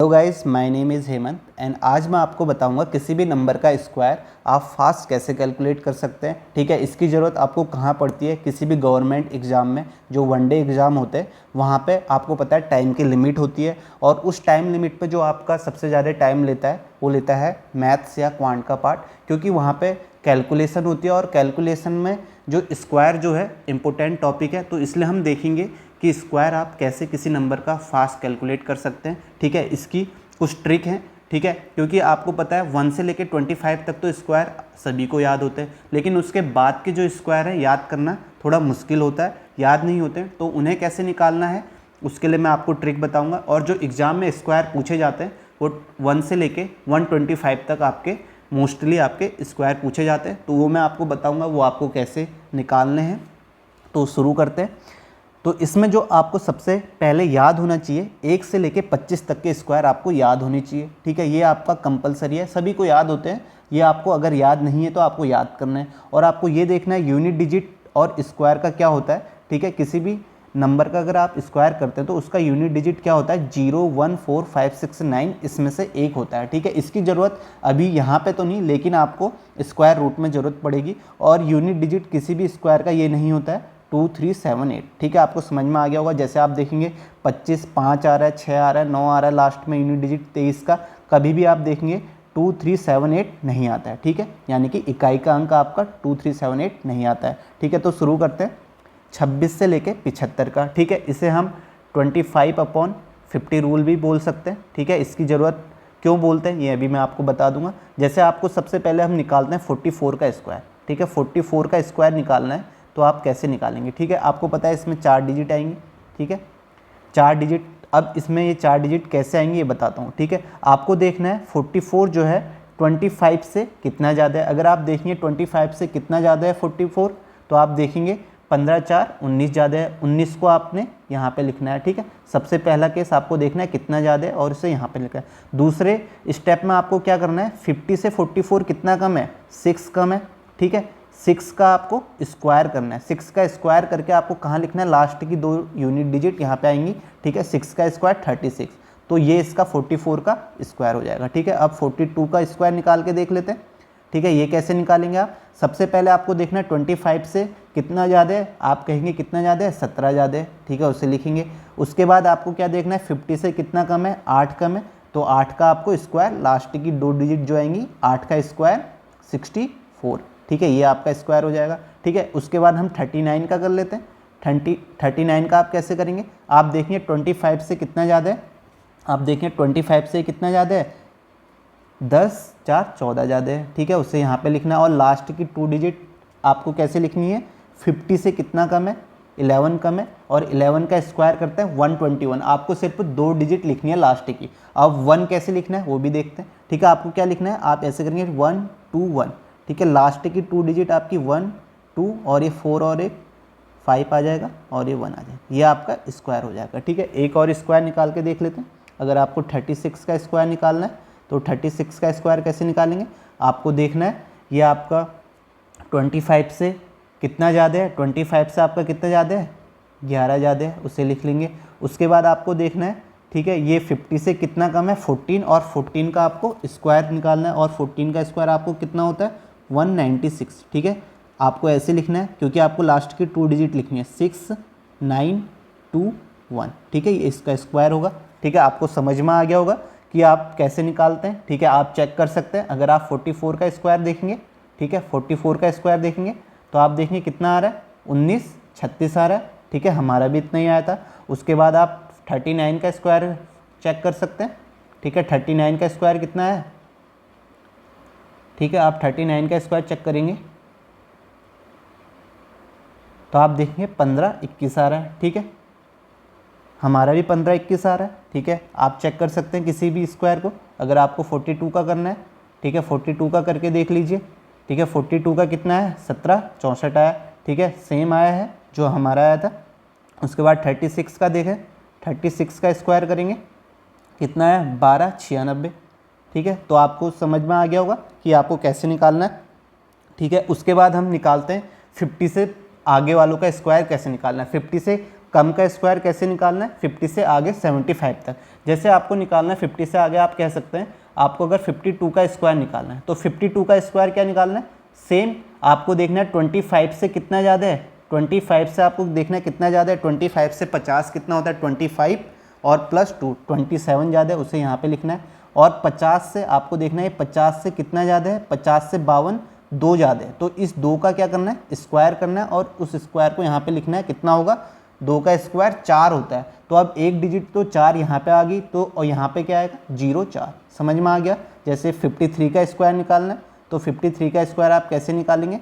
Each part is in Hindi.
Hello guys, my name is Hemant and आज मैं आपको बताऊंगा किसी भी नंबर का स्क्वायर आप फास्ट कैसे कैलकुलेट कर सकते हैं। ठीक है, इसकी ज़रूरत आपको कहाँ पड़ती है? किसी भी गवर्नमेंट एग्ज़ाम में, जो वनडे एग्ज़ाम होते हैं वहाँ पे आपको पता है टाइम की लिमिट होती है और उस टाइम लिमिट पे जो आपका सबसे ज़्यादा टाइम लेता है वो लेता है मैथ्स या क्वांट का पार्ट, क्योंकि वहाँ पर कैलकुलेशन होती है और कैलकुलेशन में जो स्क्वायर जो है इम्पोर्टेंट टॉपिक है। तो इसलिए हम देखेंगे कि स्क्वायर आप कैसे किसी नंबर का फास्ट कैलकुलेट कर सकते हैं। ठीक है, इसकी कुछ ट्रिक हैं। ठीक है, क्योंकि आपको पता है 1 से लेकर 25 तक तो स्क्वायर सभी को याद होते हैं, लेकिन उसके बाद के जो स्क्वायर है याद करना थोड़ा मुश्किल होता है, याद नहीं होते। तो उन्हें कैसे निकालना है उसके लिए मैं आपको ट्रिक बताऊंगा। और जो एग्ज़ाम में स्क्वायर पूछे जाते हैं वो 1 से लेके 125 तक आपके मोस्टली आपके स्क्वायर पूछे जाते हैं, तो वो मैं आपको बताऊंगा वो आपको कैसे निकालने हैं। तो शुरू करते हैं। तो इसमें जो आपको सबसे पहले याद होना चाहिए, 1 से लेके 25 तक के स्क्वायर आपको याद होने चाहिए। ठीक है, ये आपका कंपलसरी है, सभी को याद होते हैं। ये आपको अगर याद नहीं है तो आपको याद करना है और आपको ये देखना है यूनिट डिजिट और स्क्वायर का क्या होता है। ठीक है, किसी भी नंबर का अगर आप स्क्वायर करते हैं तो उसका यूनिट डिजिट क्या होता है? 0, 1, 4, 5, 6, 9 इसमें से एक होता है। ठीक है, इसकी ज़रूरत अभी यहाँ पे तो नहीं, लेकिन आपको स्क्वायर रूट में ज़रूरत पड़ेगी। और यूनिट डिजिट किसी भी स्क्वायर का ये नहीं होता है 2, 3, 7, 8। ठीक है, आपको समझ में आ गया होगा। जैसे आप देखेंगे 25, 5 आ रहा है, 6 आ रहा है, 9 आ रहा है, लास्ट में यूनिट डिजिट 23 का कभी भी आप देखेंगे 2, 3, 7, 8 नहीं आता है। ठीक है, यानी कि इकाई का अंक आपका 2, 3, 7, 8 नहीं आता है। ठीक है, तो शुरू करते हैं 26 से लेके 75 का। ठीक है, इसे हम 25/50 रूल भी बोल सकते हैं। ठीक है, इसकी ज़रूरत क्यों बोलते हैं ये अभी मैं आपको बता दूंगा। जैसे आपको सबसे पहले हम निकालते हैं 44 का स्क्वायर। ठीक है, 44 का स्क्वायर निकालना है तो आप कैसे निकालेंगे? ठीक है, आपको पता है इसमें 4 डिजिट आएंगे। ठीक है, 4 डिजिट। अब इसमें ये 4 डिजिट कैसे आएंगे ये बताता हूँ। ठीक है, आपको देखना है 44 जो है 25 से कितना ज़्यादा है। अगर आप देखेंगे 25 से कितना ज़्यादा है 44, तो आप देखेंगे 15, 4, 19 ज़्यादा है। 19 को आपने यहाँ पे लिखना है। ठीक है, सबसे पहला केस आपको देखना है कितना ज़्यादा है और इसे यहाँ पे लिखना है। दूसरे स्टेप में आपको क्या करना है, 50 से 44 कितना कम है? 6 कम है। ठीक है, 6 का आपको स्क्वायर करना है। 6 का स्क्वायर करके आपको कहाँ लिखना है? लास्ट की 2 यूनिट डिजिट यहाँ पे आएंगी। ठीक है, 6 का स्क्वायर 36, तो ये इसका 44 का स्क्वायर हो जाएगा। ठीक है, अब 42 का स्क्वायर निकाल के देख लेते हैं। ठीक है, ये कैसे निकालेंगे आप? सबसे पहले आपको देखना है 25 से कितना ज़्यादा है। आप कहेंगे कितना ज़्यादा है? 17 ज़्यादा है। ठीक है, उसे लिखेंगे। उसके बाद आपको क्या देखना है? 50 से कितना कम है? 8 कम है, तो 8 का आपको स्क्वायर, लास्ट की 2 डिजिट जो आएंगी, 8 का स्क्वायर 64। ठीक है, ये आपका स्क्वायर हो जाएगा। ठीक है, उसके बाद हम 39 का कर लेते हैं। 39 का आप कैसे करेंगे? आप देखेंगे 25 से कितना ज़्यादा है? आप देखें 25 से कितना ज़्यादा है? 10, 4, 14 ज़्यादा है। ठीक है, उसे यहाँ पे लिखना है। और लास्ट की 2 डिजिट आपको कैसे लिखनी है? 50 से कितना कम है? 11 कम है, और 11 का स्क्वायर करते हैं 121। आपको सिर्फ 2 डिजिट लिखनी है लास्ट की। अब 1 कैसे लिखना है वो भी देखते हैं। ठीक है, आपको क्या लिखना है? आप ऐसे करेंगे 1, 2, 1। ठीक है, लास्ट की 2 डिजिट आपकी 1, 2 और ये 4 और एक 5 आ जाएगा और ये 1 आ जाएगा। ये आपका स्क्वायर हो जाएगा। ठीक है, एक और स्क्वायर निकाल के देख लेते हैं। अगर आपको 36 का स्क्वायर निकालना है तो 36 का स्क्वायर कैसे निकालेंगे? आपको देखना है ये आपका 25 से कितना ज़्यादा है? 25 से आपका कितना ज़्यादा है? 11 ज़्यादा है, उसे लिख लेंगे। उसके बाद आपको देखना है, ठीक है, ये 50 से कितना कम है? 14, और 14 का आपको स्क्वायर निकालना है। और 14 का स्क्वायर आपको कितना होता है? 196। ठीक है, आपको ऐसे लिखना है क्योंकि आपको लास्ट की 2 डिजिट लिखनी है, 6, 9, 2, 1। ठीक है, ये इसका स्क्वायर होगा। ठीक है, आपको समझ में आ गया होगा कि आप कैसे निकालते हैं। ठीक है, आप चेक कर सकते हैं। अगर आप 44 का स्क्वायर देखेंगे, ठीक है, 44 का स्क्वायर देखेंगे तो आप देखेंगे कितना आ रहा है? 19, 36 आ रहा है। ठीक है, हमारा भी इतना ही आया था। उसके बाद आप 39 का स्क्वायर चेक कर सकते हैं। ठीक है, 39 का स्क्वायर कितना है? ठीक है, आप 39 का स्क्वायर चेक करेंगे तो आप देखेंगे 15, 21 आ रहा है। ठीक है, हमारा भी 15, 21 आ रहा है। ठीक है, आप चेक कर सकते हैं किसी भी स्क्वायर को। अगर आपको 42 का करना है, ठीक है, 42 का करके देख लीजिए। ठीक है, 42 का कितना है? 17, 64 आया। ठीक है, सेम आया है जो हमारा आया था। उसके बाद 36 का देखें, 36 का स्क्वायर करेंगे, कितना है? 12, 96। ठीक है, तो आपको समझ में आ गया होगा कि आपको कैसे निकालना है। ठीक है, उसके बाद हम निकालते हैं 50 से आगे वालों का स्क्वायर कैसे निकालना है। 50 से कम का स्क्वायर कैसे निकालना है, 50 से आगे 75 तक। जैसे आपको निकालना है 50 से आगे, आप कह सकते हैं आपको अगर 52 का स्क्वायर निकालना है तो 52 का स्क्वायर क्या निकालना है, सेम आपको देखना है 25 से कितना ज़्यादा है, 25 से आपको देखना है कितना ज़्यादा है, 25 से 50 कितना होता है 25 और प्लस 2 27 ज़्यादा है, उसे यहाँ पे लिखना है। और 50 से आपको देखना है 50 से कितना ज़्यादा है, 50 से 52 2 ज़्यादा है, तो इस 2 का क्या करना है, स्क्वायर करना है और उस स्क्वायर को यहाँ पे लिखना है, कितना होगा 2 का स्क्वायर 4 होता है। तो अब एक डिजिट तो 4 यहाँ पे आ गई, तो और यहाँ पे क्या आएगा 0 4, समझ में आ गया। जैसे 53 का स्क्वायर निकालना है तो 53 का स्क्वायर आप कैसे निकालेंगे,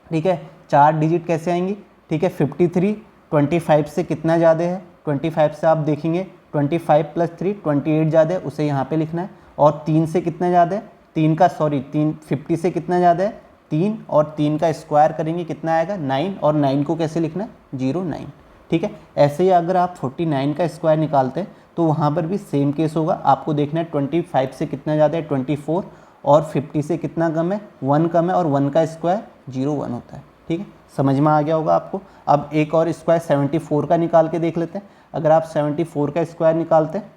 ठीक है 4 डिजिट कैसे आएंगी, ठीक है 53 25 से कितना ज़्यादा है, 25 से आप देखेंगे 25 प्लस 3 28 ज़्यादा है, उसे यहाँ पे लिखना है। और 3 से कितना ज़्यादा है, 3 का 50 से कितना ज़्यादा है 3, और 3 का स्क्वायर करेंगे कितना आएगा 9, और 9 को कैसे लिखना है 0 9, ठीक है। ऐसे ही अगर आप 49 का स्क्वायर निकालते हैं तो वहाँ पर भी सेम केस होगा, आपको देखना है 25 से कितना ज़्यादा है 24, और 50 से कितना कम है 1 कम है, और 1 का स्क्वायर 0 1 होता है, ठीक है, समझ में आ गया होगा आपको। अब एक और स्क्वायर 74 का निकाल के देख लेते हैं। अगर आप 74 का स्क्वायर निकालते हैं,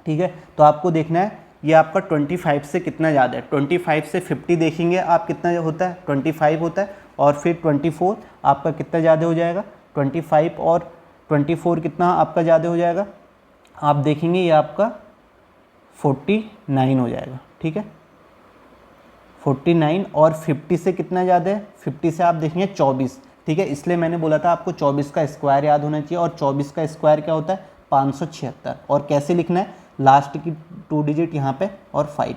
ठीक है, तो आपको देखना है ये आपका 25 से कितना ज़्यादा है, 25 से 50 देखेंगे आप कितना होता है 25 होता है, और फिर 24 आपका कितना ज़्यादा हो जाएगा 25, और 24 कितना आपका ज़्यादा हो जाएगा, आप देखेंगे ये आपका 49 हो जाएगा, ठीक है 49, और 50 से कितना ज़्यादा है 50 से आप देखेंगे 24, ठीक है, इसलिए मैंने बोला था आपको 24 का स्क्वायर याद होना चाहिए, और 24 का स्क्वायर क्या होता है 576। और कैसे लिखना है, लास्ट की 2 डिजिट यहाँ पे और 5,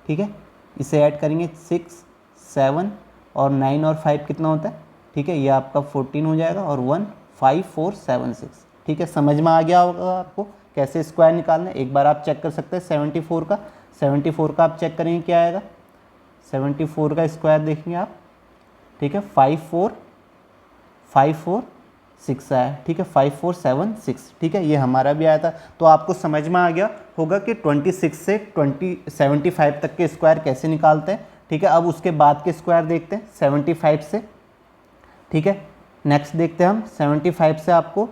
ठीक है, इसे ऐड करेंगे 6 7 और 9 और 5 कितना होता है, ठीक है, ये आपका 14 हो जाएगा, और 1 5 4 7 6, ठीक है, समझ में आ गया होगा आपको कैसे स्क्वायर निकालना है। एक बार आप चेक कर सकते हैं 74 का आप चेक करेंगे क्या आएगा, 74 का स्क्वायर देखेंगे आप, ठीक है 5 4 6 आया, ठीक है 5 4 7 6, ठीक है, ये हमारा भी आया था। तो आपको समझ में आ गया होगा कि 26 से 75 तक के स्क्वायर कैसे निकालते हैं, ठीक है। अब उसके बाद के स्क्वायर देखते हैं 75 से, ठीक है, नेक्स्ट देखते हैं हम 75 से आपको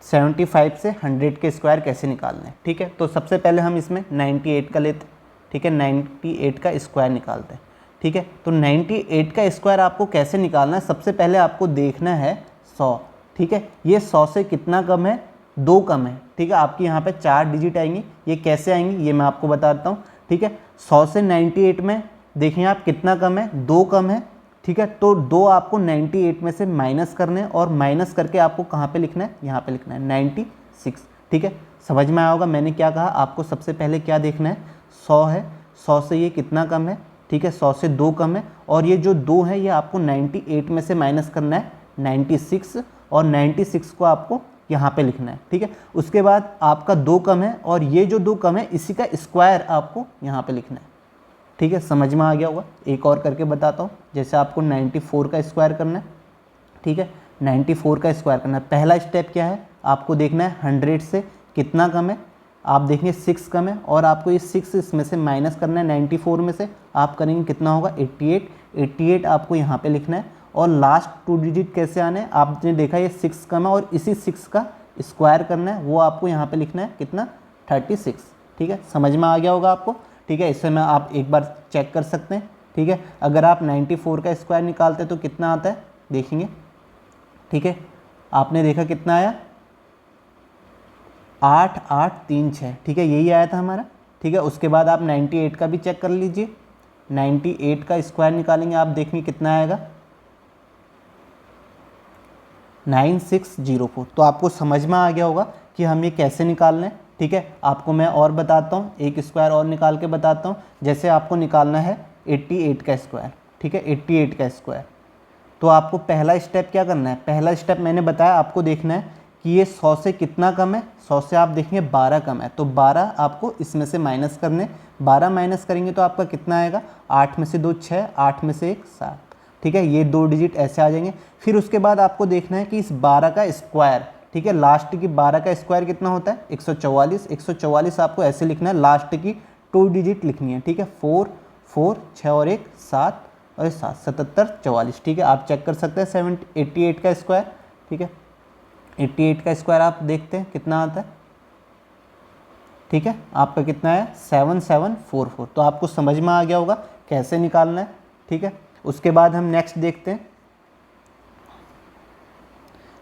75 से 100 के स्क्वायर कैसे निकालने हैं, ठीक है। तो सबसे पहले हम इसमें 98 का लेते हैं, ठीक है 98 का स्क्वायर निकालते हैं, ठीक है। तो 98 का स्क्वायर आपको कैसे निकालना है, सबसे पहले आपको देखना है 100, ठीक है, ये 100 से कितना कम है 2 कम है, ठीक है, आपकी यहाँ पे 4 डिजिट आएंगी, ये कैसे आएंगी ये मैं आपको बताता हूँ, ठीक है। 100 से 98 में देखें आप कितना कम है 2 कम है, ठीक है, तो 2 आपको 98 में से माइनस करने हैं, और माइनस करके आपको कहाँ पे लिखना है, यहाँ पे लिखना है 96, ठीक है, समझ में आया होगा मैंने क्या कहा। आपको सबसे पहले क्या देखना है 100 है, 100 से ये कितना कम है, ठीक है 100 से 2 कम है, और ये जो 2 है ये आपको 98 में से माइनस करना है 96, और 96 को आपको यहाँ पे लिखना है, ठीक है। उसके बाद आपका 2 कम है, और ये जो 2 कम है इसी का स्क्वायर आपको यहाँ पे लिखना है, ठीक है, समझ में आ गया होगा। एक और करके बताता हूँ, जैसे आपको 94 का स्क्वायर करना है, ठीक है 94 का स्क्वायर करना है। पहला स्टेप क्या है, आपको देखना है 100 से कितना कम है, आप देखेंगे 6 कम है, और आपको ये 6 इसमें से माइनस करना है 94 में से, आप करेंगे कितना होगा 88 आपको यहाँ पे लिखना है। और लास्ट 2 डिजिट कैसे आने हैं, आपने देखा ये 6 कम है, और इसी 6 का स्क्वायर करना है, वो आपको यहाँ पे लिखना है कितना 36, ठीक है, समझ में आ गया होगा आपको, ठीक है। इससे में आप एक बार चेक कर सकते हैं, ठीक है। अगर आप 94 का स्क्वायर निकालते हैं तो कितना आता है देखेंगे, ठीक है, आपने देखा कितना आया 8 8 3 6, ठीक है, यही आया था हमारा, ठीक है। उसके बाद आप 98 का भी चेक कर लीजिए, 98 का स्क्वायर निकालेंगे, आप देखेंगे कितना आएगा 9604। तो आपको समझ में आ गया होगा कि हम ये कैसे निकालना है, ठीक है। आपको मैं और बताता हूँ, एक स्क्वायर और निकाल के बताता हूँ। जैसे आपको निकालना है 88 का स्क्वायर, ठीक है 88 का स्क्वायर, तो आपको पहला स्टेप क्या करना है, पहला स्टेप मैंने बताया आपको देखना है कि ये 100 से कितना कम है, 100 से आप देखेंगे 12 कम है, तो 12 आपको इसमें से माइनस करने, 12 माइनस करेंगे तो आपका कितना आएगा 8 में से 2 6, 8 में से 1 7, ठीक है, ये 2 डिजिट ऐसे आ जाएंगे। फिर उसके बाद आपको देखना है कि इस 12 का स्क्वायर, ठीक है, लास्ट की 12 का स्क्वायर कितना होता है 144, 144 आपको ऐसे लिखना है, लास्ट की 2 डिजिट लिखनी है, ठीक है 4 4 6 और 1 7 और 7 77 44, ठीक है, आप चेक कर सकते हैं 88 का स्क्वायर, ठीक है। 88 का स्क्वायर आप देखते हैं कितना आता है, ठीक है, आपका कितना है 7744। तो आपको समझ में आ गया होगा कैसे निकालना है, ठीक है। उसके बाद हम नेक्स्ट देखते हैं,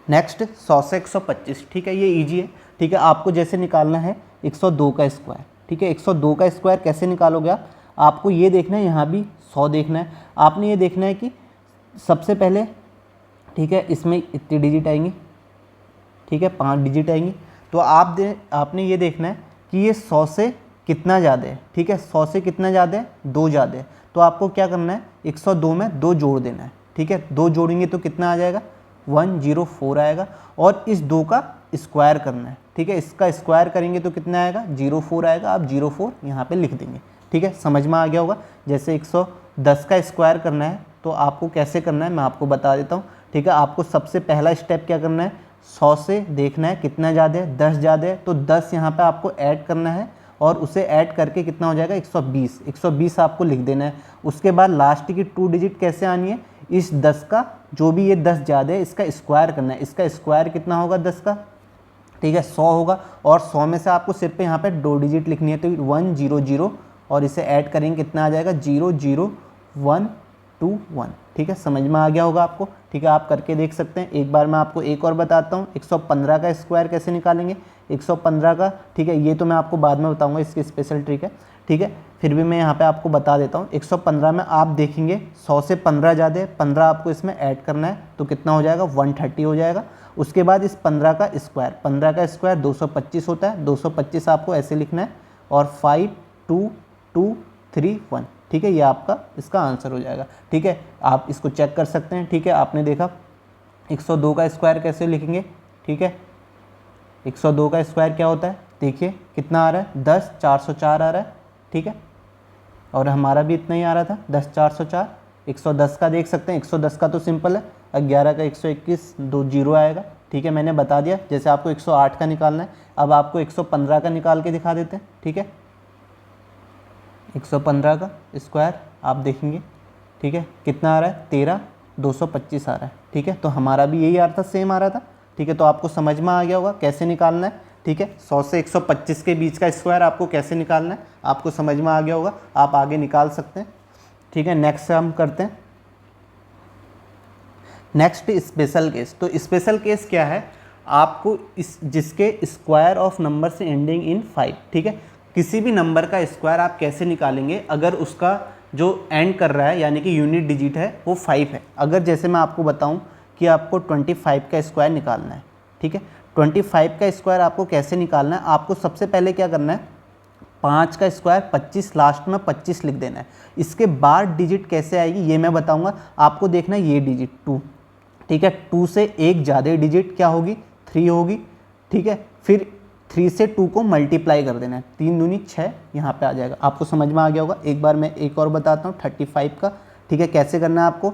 नेक्स्ट 100 से 125, ठीक है, ये इजी है, ठीक है। आपको जैसे निकालना है 102 का स्क्वायर, ठीक है। 102 का स्क्वायर कैसे निकालोगे आप, आपको ये देखना है, यहाँ भी 100 देखना है, आपने ये देखना है कि सबसे पहले, ठीक है, इसमें इतनी डिजिट आएंगी, ठीक है, 5 डिजिट आएंगी। तो आपने ये देखना है कि ये 100 से कितना ज़्यादा है, ठीक है, 100 से कितना ज़्यादा है, 2 ज़्यादा है। तो आपको क्या करना है, 102 में 2 जोड़ देना है, ठीक है। 2 जोड़ेंगे तो कितना आ जाएगा, 104 आएगा। और इस 2 का स्क्वायर करना है, ठीक है, इसका स्क्वायर करेंगे तो कितना आएगा, 04 आएगा। आप 04 यहाँ पे लिख देंगे, ठीक है, समझ में आ गया होगा। जैसे 110 का स्क्वायर करना है तो आपको कैसे करना है मैं आपको बता देता हूँ, ठीक है। आपको सबसे पहला स्टेप क्या करना है, 100 से देखना है कितना ज़्यादा है, 10 ज़्यादा है, तो 10 यहाँ पे आपको ऐड करना है और उसे ऐड करके कितना हो जाएगा, 120। 120 आपको लिख देना है। उसके बाद लास्ट की 2 डिजिट कैसे आनी है, इस 10 का जो भी ये 10 ज़्यादा है इसका स्क्वायर करना है। इसका स्क्वायर कितना होगा 10 का, ठीक है, 100 होगा। और 100 में से आपको सिर्फ यहाँ पे 2 डिजिट लिखनी है, तो 100 और इसे ऐड करेंगे कितना आ जाएगा, 00121, ठीक है, समझ में आ गया होगा आपको, ठीक है। आप करके देख सकते हैं। एक बार मैं आपको एक और बताता हूँ, 115 का स्क्वायर कैसे निकालेंगे, 115 का, ठीक है, ये तो मैं आपको बाद में बताऊँगा, इसकी स्पेशल ट्रिक है, ठीक है। फिर भी मैं यहाँ पे आपको बता देता हूँ। 115 में आप देखेंगे 100 से 15 ज़्यादा है, 15 आपको इसमें ऐड करना है तो कितना हो जाएगा, 130 हो जाएगा। उसके बाद इस 15 का स्क्वायर, 15 का स्क्वायर 225 होता है, 225 आपको ऐसे लिखना है और 52231, ठीक है, ये आपका इसका आंसर हो जाएगा, ठीक है। आप इसको चेक कर सकते हैं, ठीक है। आपने देखा 102 का स्क्वायर कैसे लिखेंगे, ठीक है। 102 का स्क्वायर क्या होता है, देखिए कितना आ रहा है, 10 404 आ रहा है, ठीक है, और हमारा भी इतना ही आ रहा था 10 404। 110 का देख सकते हैं, 110 का तो सिंपल है, 11 का 121, 2 जीरो आएगा, ठीक है, मैंने बता दिया। जैसे आपको 108 का निकालना है, अब आपको 115 का निकाल के दिखा देते हैं, ठीक है। 115 का स्क्वायर आप देखेंगे, ठीक है, कितना आ रहा है, 13 225 आ रहा है, ठीक है। तो हमारा भी यही आ रहा था, सेम आ रहा था, ठीक है। तो आपको समझ में आ गया होगा कैसे निकालना है, ठीक है। 100 से 125 के बीच का स्क्वायर आपको कैसे निकालना है, आपको समझ में आ गया होगा, आप आगे निकाल सकते हैं, ठीक है। नेक्स्ट हम करते हैं, नेक्स्ट स्पेशल केस। तो स्पेशल केस क्या है, आपको इस जिसके स्क्वायर ऑफ नंबर से एंडिंग इन 5, ठीक है, किसी भी नंबर का स्क्वायर आप कैसे निकालेंगे अगर उसका जो एंड कर रहा है यानी कि यूनिट डिजिट है वो 5 है। अगर जैसे मैं आपको बताऊं कि आपको 25 का स्क्वायर निकालना है, ठीक है, 25 का स्क्वायर आपको कैसे निकालना है, आपको सबसे पहले क्या करना है, 5 का स्क्वायर 25, लास्ट में 25 लिख देना है। इसके बाद डिजिट कैसे आएगी ये मैं बताऊंगा, आपको देखना है ये डिजिट 2, ठीक है, 2 से एक ज़्यादा डिजिट क्या होगी, 3 होगी, ठीक है। फिर 3 से 2 को मल्टीप्लाई कर देना है, 3 दूनी 6 यहाँ पे आ जाएगा, आपको समझ में आ गया होगा। एक बार मैं एक और बताता हूँ 35 का, ठीक है, कैसे करना है आपको,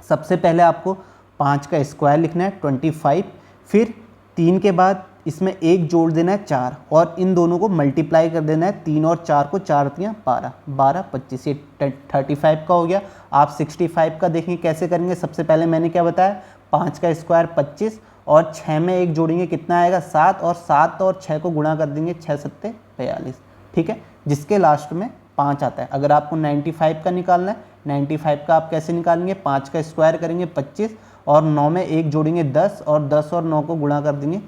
सबसे पहले आपको 5 का स्क्वायर लिखना है 25, फिर 3 के बाद इसमें एक जोड़ देना है 4 और इन दोनों को मल्टीप्लाई कर देना है, 3 और 4 को 4 दिया 12, 12 25, ये 35 का हो गया। आप 65 का देखेंगे कैसे करेंगे, सबसे पहले मैंने क्या बताया, 5 का स्क्वायर 25 और 6 में एक जोड़ेंगे कितना आएगा 7, और 7 और 6 को गुणा कर देंगे, 6 7 42, ठीक है, जिसके लास्ट में 5 आता है। अगर आपको 95 का निकालना है, 95 का आप कैसे निकालेंगे, 5 का स्क्वायर करेंगे 25 और 9 में एक जोड़ेंगे 10 और 10 और 9 को गुणा कर देंगे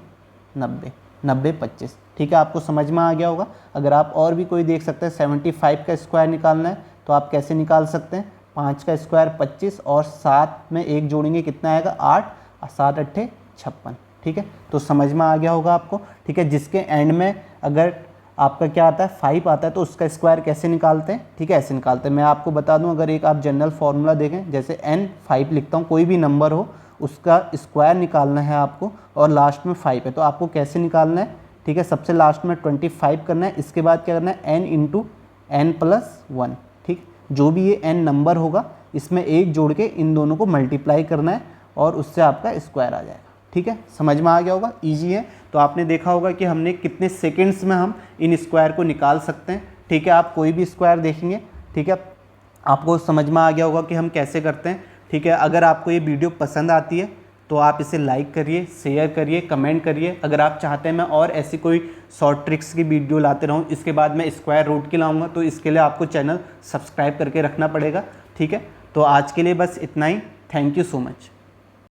90, 90 25, ठीक है, आपको समझ में आ गया होगा। अगर आप और भी कोई देख सकते हैं 75 का स्क्वायर निकालना है तो आप कैसे निकाल सकते हैं, 5 का स्क्वायर 25 और 7 में एक जोड़ेंगे कितना आएगा 8, 7 8 56, ठीक है, तो समझ में आ गया होगा आपको, ठीक है। जिसके एंड में अगर आपका क्या आता है 5 आता है तो उसका स्क्वायर कैसे निकालते हैं, ठीक है, ऐसे निकालते हैं। मैं आपको बता दूं, अगर एक आप जनरल फार्मूला देखें, जैसे n5 लिखता हूं, कोई भी नंबर हो उसका स्क्वायर निकालना है आपको और लास्ट में 5 है तो आपको कैसे निकालना है, ठीक है, सबसे लास्ट में 25 करना है, इसके बाद क्या करना है n इंटू n प्लस 1, ठीक, जो भी ये n नंबर होगा इसमें एक जोड़ के इन दोनों को मल्टीप्लाई करना है और उससे आपका स्क्वायर आ जाएगा, ठीक है, समझ में आ गया होगा, इजी है। तो आपने देखा होगा कि हमने कितने सेकंड्स में हम इन स्क्वायर को निकाल सकते हैं, ठीक है। आप कोई भी स्क्वायर देखेंगे, ठीक है, आपको समझ में आ गया होगा कि हम कैसे करते हैं, ठीक है। अगर आपको ये वीडियो पसंद आती है तो आप इसे लाइक करिए, शेयर करिए, कमेंट करिए। अगर आप चाहते हैं मैं और ऐसी कोई शॉर्ट ट्रिक्स की वीडियो लाते रहूँ, इसके बाद मैं स्क्वायर रूट की लाऊंगा, तो इसके लिए आपको चैनल सब्सक्राइब करके रखना पड़ेगा। ठीक है, तो आज के लिए बस इतना ही। Thank you so much.